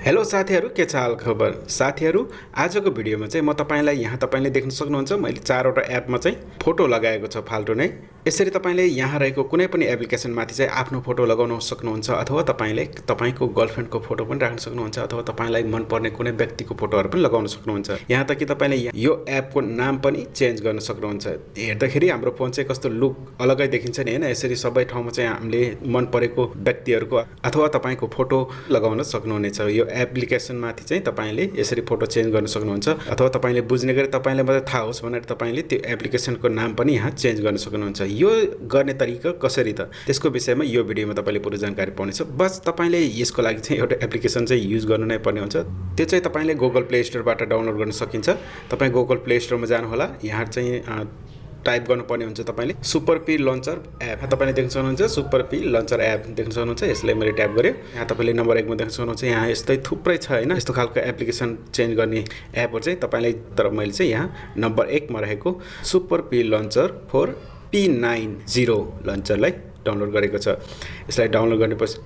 Hello साथीहरु, के छ हाल खबर? साथीहरु, आजको भिडियोमा चाहिँ म तपाईलाई यहाँ तपाईले देख्न सक्नुहुन्छ मैले चारवटा एपमा चाहिँ फोटो लगाएको छ फाल्टो नै। यसरी तपाईले यहाँ रहेको कुनै पनि एप्लिकेसन माथि चाहिँ आफ्नो फोटो लगाउन सक्नुहुन्छ अथवा तपाईले तपाईको गर्लफ्रेन्डको फोटो पनि राख्न सक्नुहुन्छ अथवा तपाईलाई मन पर्ने कुनै व्यक्तिको फोटोहरु पनि लगाउन सक्नुहुन्छ। यहाँ त कि तपाईले यो एपको नाम पनि चेन्ज गर्न सक्नुहुन्छ। हेर्दाखेरि हाम्रो फोन चाहिँ कस्तो लुक अलगै देखिन्छ नि हैन। यसरी सबै ठाउँमा चाहिँ हामीले मन परेको व्यक्तिहरुको अथवा तपाईको फोटो लगाउन सक्नुहुनेछ। यो एप्लिकेसन माथि चाहिँ तपाईले यसरी फोटो चेन्ज गर्न सक्नुहुन्छ अथवा तपाईले बुझ्ने गरी तपाईलाई मात्र थाहा होस् भनेर तपाईले त्यो एप्लिकेसनको नाम पनि यहाँ चेन्ज गर्न सक्नुहुन्छ। यो गर्ने तरिका कसरी त त्यसको विषयमा यो भिडियोमा तपाईले पुरै जानकारी पाउनेछ। बस तपाईले यसको लागि चाहिँ एउटा एप्लिकेसन चाहिँ युज गर्नु नै पर्ने हुन्छ। त्यो चाहिँ तपाईले गुगल प्ले स्टोरबाट डाउनलोड गर्न सकिन्छ। तपाई गुगल प्ले स्टोरमा जानु होला। यहाँ चाहिँ टाइप गर्नुपर्ने हुन्छ तपाईले सुपर पी लन्चर एप। तपाईले देख्न सक्नुहुन्छ सुपर पी लन्चर एप देख्न सक्नुहुन्छ। यसलाई मैले ट्याप गरे। यहाँ तपाईले नम्बर 1 मा देख्न सक्नुहुन्छ। यहाँ यस्तै थुप्रै छ हैन। यस्तो खालको एप्लिकेसन चेन्ज गर्ने एपहरु चाहिँ तपाईले तर मैले चाहिँ यहाँ नम्बर 1 मा रहेको super P launcher for P90 लन्चरलाई डाउनलोड गरेको छ। यसलाई डाउनलोड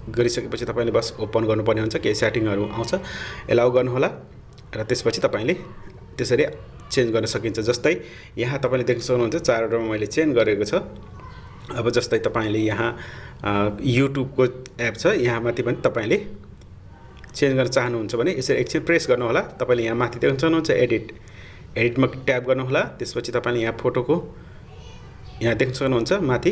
गरिसकेपछि तपाईले बस ओपन गर्नुपर्ने हुन्छ। केही सेटिङहरु आउँछ, एलाउ गर्नु होला र त्यसपछि तपाईले त्यसरी चेन्ज गर्न सकिन्छ। जस्तै यहाँ तपाईले देख्न सक्नुहुन्छ चारवटामा मैले चेन्ज गरेको छ। अब जस्तै तपाईले यहाँ युट्युबको एप छ, यहाँ माथि पनि तपाईले चेन्ज गर्न चाहनुहुन्छ भने यसरी एकछिन प्रेस गर्नु होला। तपाईले यहाँ माथि देख्न सक्नुहुन्छ एडिटमा ट्याप गर्नु होला। त्यसपछि तपाईले यहाँ फोटोको यहाँ देख्न सक्नुहुन्छ माथि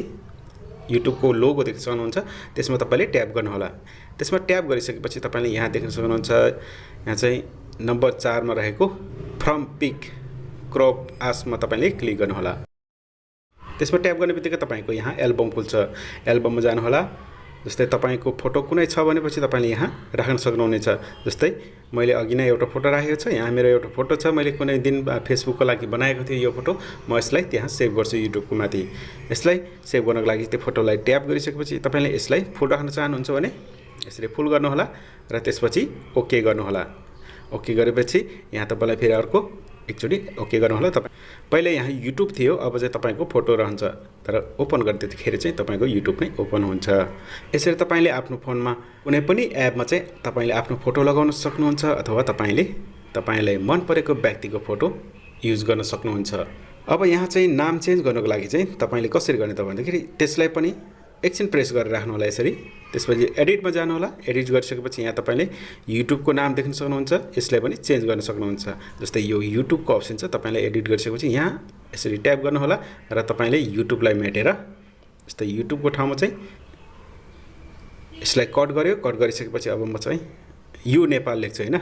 युट्युबको लोगो देख्न सक्नुहुन्छ। त्यसमा तपाईले ट्याप गर्नु होला। त्यसमा ट्याप गरिसकेपछि तपाईले यहाँ देख्न सक्नुहुन्छ यहाँ चाहिँ नम्बर 4 मा रहेको फ्रम पिक क्रप आसमा तपाईले क्लिक गर्नु होला। त्यसमा ट्याप गर्नेबित्तिकै तपाईको यहाँ एल्बम खुल्छ। एल्बममा जानु होला। जस्तै तपाईको फोटो कुनै छ भनेपछि तपाईले यहाँ राख्न सक्नुहुनेछ। जस्तै मैले अघि नै एउटा फोटो राखेको छ। यहाँ मेरो एउटा फोटो छ। मैले कुनै दिन फेसबुकको लागि बनाएको थिएँ यो फोटो। म यसलाई त्यहाँ सेभ गर्छु युट्युबको माथि। यसलाई सेभ गर्नको लागि त्यो फोटोलाई ट्याप गरिसकेपछि तपाईले यसलाई फुल राख्न चाहनुहुन्छ भने यसरी फुल गर्नु होला र त्यसपछि ओके गर्नु होला। ओके गरेपछि यहाँ तपाईलाई फेरि अर्को एकचोटी ओके गर्नु होला। तपाई पहिले यहाँ युट्युब थियो, अब चाहिँ तपाईको फोटो रहन्छ तर ओपन गर्दाखेरि चाहिँ तपाईको युट्युब नै ओपन हुन्छ। यसरी तपाईले आफ्नो फोनमा कुनै पनि एपमा चाहिँ तपाईले आफ्नो फोटो लगाउन सक्नुहुन्छ अथवा तपाईलाई मन परेको व्यक्तिको फोटो युज गर्न सक्नुहुन्छ। अब यहाँ चाहिँ नाम चेन्ज गर्नको लागि चाहिँ तपाईले कसरी गर्ने त भन्दाखेरि त्यसलाई पनि एकछिन प्रेस गरेर राख्नु होला यसरी। त्यसपछि एडिटमा जानु होला। एडिट गरिसकेपछि यहाँ तपाईले युट्युबको नाम देख्न सक्नुहुन्छ। यसलाई पनि चेन्ज गर्न सक्नुहुन्छ। जस्तै यो युट्युबको अप्सन छ। तपाईले एडिट गरिसकेपछि यहाँ यसरी ट्याप गर्नु होला र तपाईले युट्युबलाई मेटेर जस्तै युट्युबको ठाउँमा चाहिँ यसलाई कट गर्यो। कट गरिसकेपछि अब म चाहिँ यु नेपाल लेख्छु हैन।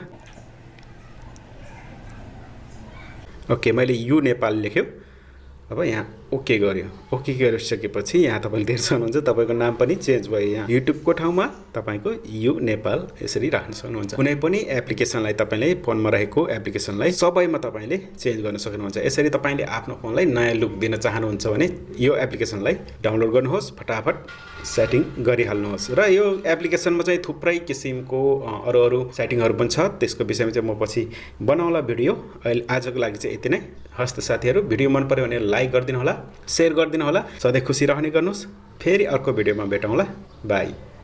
ओके, मैले यु नेपाल लेख्यो। अब यहाँ ओके गर्यो। ओके गरिसकेपछि यहाँ तपाईले देख्न सक्नुहुन्छ तपाईको नाम पनि चेन्ज भयो। यहाँ युट्युबको ठाउँमा तपाईको यु नेपाल यसरी राख्न सक्नुहुन्छ। कुनै पनि एप्लिकेसनलाई तपाईले फोनमा रहेको एप्लिकेसनलाई सबैमा तपाईले चेन्ज गर्न सक्नुहुन्छ। यसरी तपाईले आफ्नो फोनलाई नयाँ लुक दिन चाहनुहुन्छ भने यो एप्लिकेसनलाई डाउनलोड गर्नुहोस्, फटाफट सेटिङ गरिहाल्नुहोस्। र यो एप्लिकेसनमा चाहिँ थुप्रै किसिमको अरु सेटिङहरु पनि छ। त्यसको विषयमा चाहिँ म पछि बनाउला भिडियो। अहिले आजको लागि चाहिँ यति नै। हस्त साथीहरु, भिडियो मन पर्यो भने लाइक गरिदिनु होला, शेयर गरिदिनु होला। सधैं खुसी रहने गर्नुस्। फेरि अर्को भिडियोमा भेटौँला। बाइ।